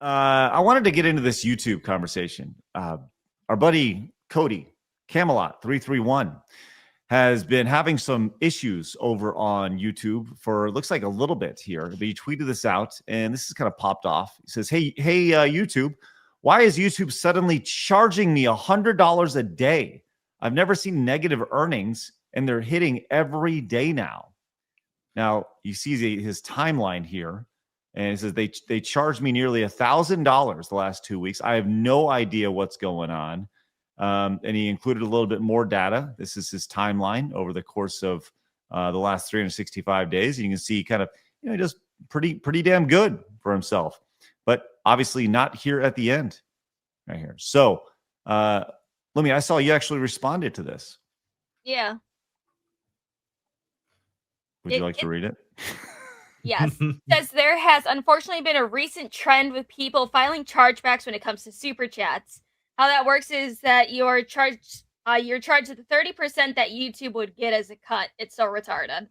I wanted to get into this YouTube conversation. Our buddy Cody Camelot 331 has been having some issues over on YouTube for looks like a little bit here. But he tweeted this out, and this is kind of popped off. He says, "Hey, YouTube, why is YouTube suddenly charging me $100 a day? I've never seen negative earnings, and they're hitting every day now." Now you see his timeline here. And he says, they charged me nearly $1,000 the last 2 weeks. I have no idea what's going on. And he included a little bit more data. This is his timeline over the course of the last 365 days. And you can see kind of, he does pretty damn good for himself. But obviously not here at the end right here. So, I saw you actually responded to this. Yeah. Would you like to read it? Yes. Says there has unfortunately been a recent trend with people filing chargebacks when it comes to super chats. How that works is that you're charged the 30% that YouTube would get as a cut. It's so retarded.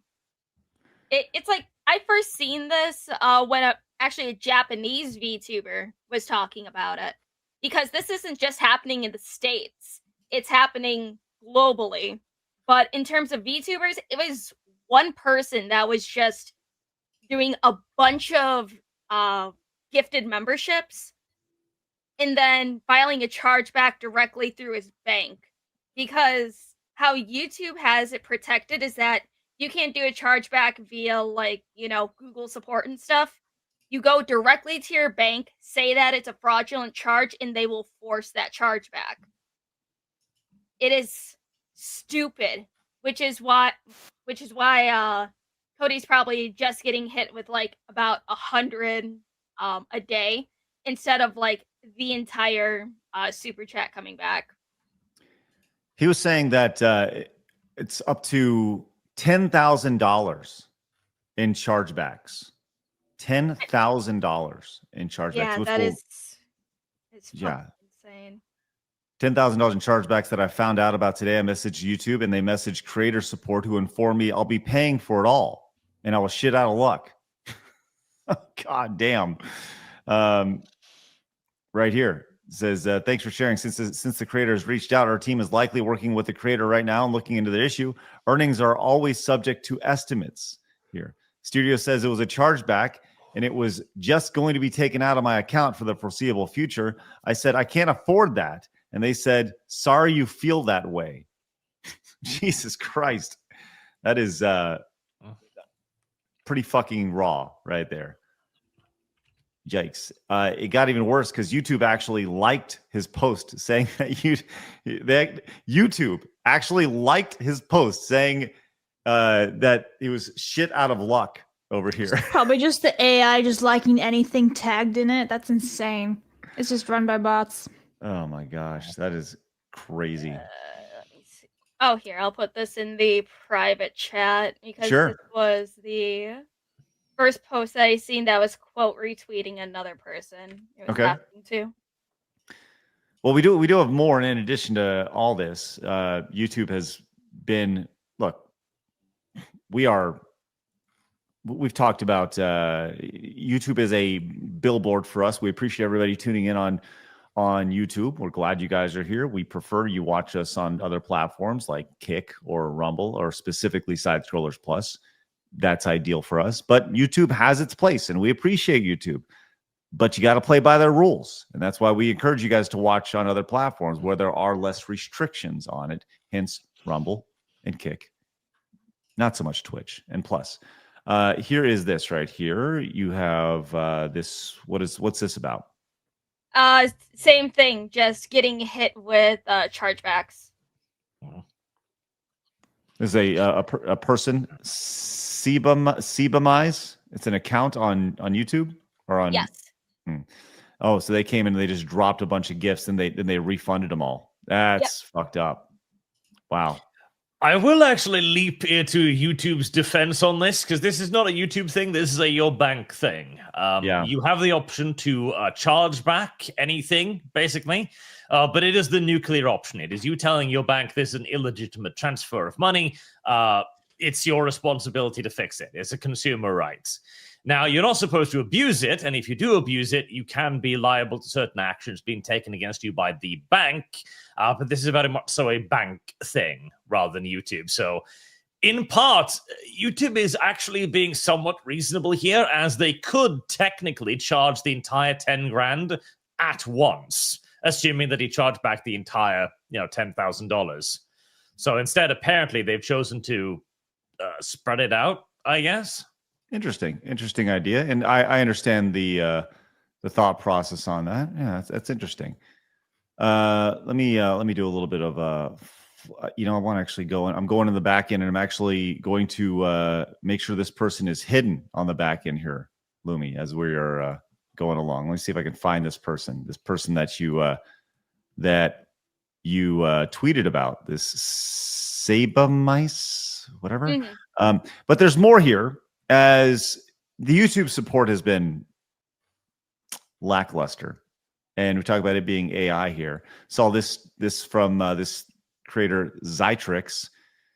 It's like I first seen this when actually a Japanese VTuber was talking about it, because this isn't just happening in the States; it's happening globally. But in terms of VTubers, it was one person that was just doing a bunch of gifted memberships and then filing a chargeback directly through his bank. Because how YouTube has it protected is that you can't do a chargeback via Google support and stuff. You go directly to your bank, say that it's a fraudulent charge, and they will force that chargeback. It is stupid, which is why Cody's probably just getting hit with about 100 a day instead of the entire super chat coming back. He was saying that it's up to $10,000 in chargebacks. $10,000 in chargebacks. Yeah, that is insane. $10,000 in chargebacks that I found out about today. I messaged YouTube and they messaged creator support, who informed me I'll be paying for it all. And I was shit out of luck. God damn. Right here. It says, thanks for sharing. Since the creator has reached out, our team is likely working with the creator right now and looking into the issue. Earnings are always subject to estimates here. Studio says it was a chargeback and it was just going to be taken out of my account for the foreseeable future. I said, I can't afford that. And they said, sorry you feel that way. Jesus Christ. That is pretty fucking raw right there. Yikes. It got even worse because YouTube actually liked his post saying that YouTube actually liked his post saying that it was shit out of luck over here. Probably just the AI just liking anything tagged in it. That's insane. It's just run by bots. Oh my gosh, that is crazy. Let me see. Oh, here, I'll put this in the private chat because Sure. This was the first post that I seen that was quote retweeting another person. It was happening too. Well, we do have more in addition to all this. YouTube has been, look, we've talked about YouTube is a billboard for us. We appreciate everybody tuning in on YouTube. We're glad you guys are here. We prefer you watch us on other platforms like Kick or Rumble or specifically Side Scrollers Plus. That's ideal for us. But YouTube has its place, and we appreciate YouTube. But you got to play by their rules. And that's why we encourage you guys to watch on other platforms where there are less restrictions on it. Hence, Rumble and Kick. Not so much Twitch. And Plus. Here is this right here. You have this. What's this about? Same thing. Just getting hit with chargebacks. There's a person, Sebamize. It's an account on YouTube or on. Yes. Oh, so they came in and they just dropped a bunch of gifts and they refunded them all. That's fucked up. Wow. I will actually leap into YouTube's defense on this because this is not a YouTube thing. This is a your bank thing. You have the option to charge back anything, basically, but it is the nuclear option. It is you telling your bank this is an illegitimate transfer of money. it's your responsibility to fix it. It's a consumer right. Now, you're not supposed to abuse it, and if you do abuse it, you can be liable to certain actions being taken against you by the bank, but this is very much so a bank thing rather than YouTube. So, in part, YouTube is actually being somewhat reasonable here, as they could technically charge the entire 10 grand at once, assuming that he charged back the entire, $10,000. So instead, apparently, they've chosen to spread it out, I guess. Interesting idea, and I understand the thought process on that. Yeah, that's interesting. Let me do a little bit of I want to actually go in. I'm going in the back end, and I'm actually going to make sure this person is hidden on the back end here, Lumi, as we are going along. Let me see if I can find this person that you tweeted about, this Sabamice, whatever. Mm-hmm. But there's more here, as the YouTube support has been lackluster, and we talk about it being AI here. Saw this from this creator Zytrix.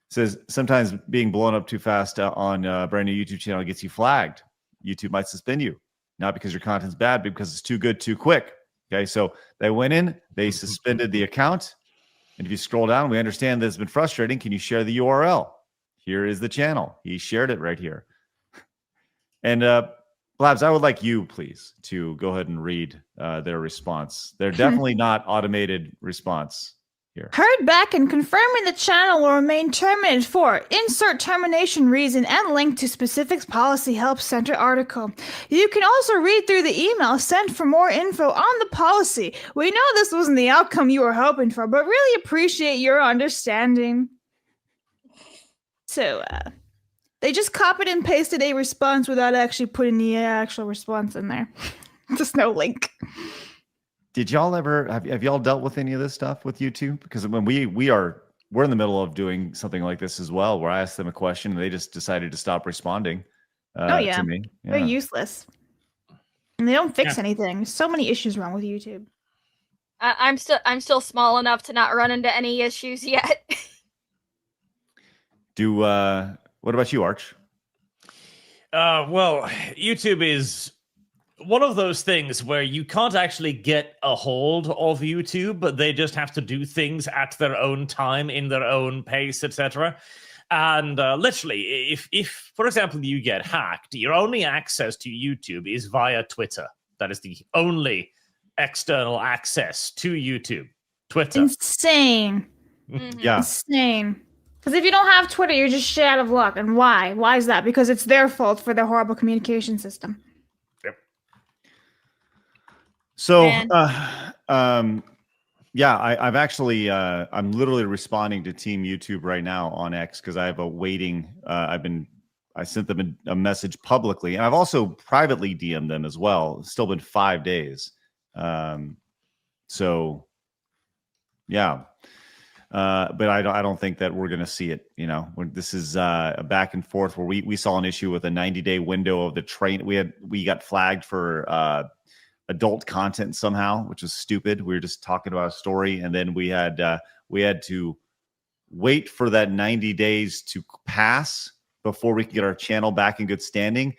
Says sometimes being blown up too fast on a brand new YouTube channel gets you flagged. YouTube might suspend you, not because your content's bad, but because it's too good too quick. Okay, so they went in, they suspended the account, and if you scroll down, we understand that it's been frustrating. Can you share the URL? Here is the channel. He shared it right here. And Blabs, I would like you, please, to go ahead and read their response. They're definitely not automated response here. Heard back and confirming the channel will remain terminated for insert termination reason and link to specific policy help center article. You can also read through the email sent for more info on the policy. We know this wasn't the outcome you were hoping for, but really appreciate your understanding. So, they just copied and pasted a response without actually putting the actual response in there. Just no link. Did y'all ever have y'all dealt with any of this stuff with YouTube? Because when we're in the middle of doing something like this as well, where I asked them a question and they just decided to stop responding. To me. Yeah. They're useless, and they don't fix anything. There's so many issues wrong with YouTube. I'm still small enough to not run into any issues yet. What about you, Arch? Well, YouTube is one of those things where you can't actually get a hold of YouTube, but they just have to do things at their own time, in their own pace, etc. And literally, if, for example, you get hacked, your only access to YouTube is via Twitter. That is the only external access to YouTube. Twitter. Insane. Mm-hmm. Yeah. Insane. Because if you don't have Twitter, you're just shit out of luck. And why? Why is that? Because it's their fault for their horrible communication system. Yep. So, I've actually, I'm literally responding to Team YouTube right now on X because I have a waiting. I sent them a message publicly, and I've also privately DM'd them as well. It's still been 5 days. So, yeah. But I don't think that we're going to see it. This is a back and forth where we saw an issue with a 90-day window of the train. We got flagged for adult content somehow, which was stupid. We were just talking about a story, and then we had to wait for that 90 days to pass before we could get our channel back in good standing.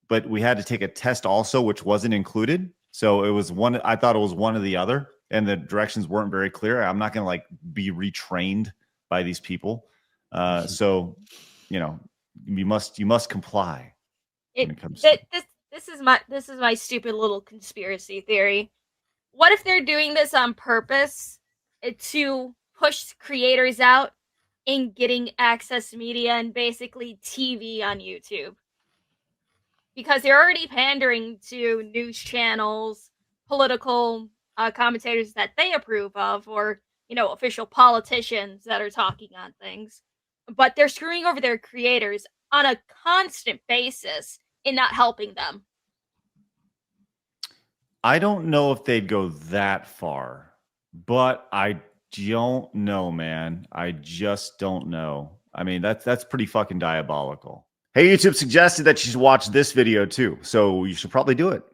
But we had to take a test also, which wasn't included. So it was one. I thought it was one or the other. And the directions weren't very clear. I'm not going to be retrained by these people. So, you must comply. When it comes to this is my stupid little conspiracy theory. What if they're doing this on purpose to push creators out in getting access media and basically TV on YouTube? Because they're already pandering to news channels, political commentators that they approve of, or official politicians that are talking on things, but they're screwing over their creators on a constant basis in not helping them. I don't know if they'd go that far, but I don't know, man. I just don't know. I mean, that's pretty fucking diabolical. Hey, YouTube suggested that you should watch this video too, so you should probably do it.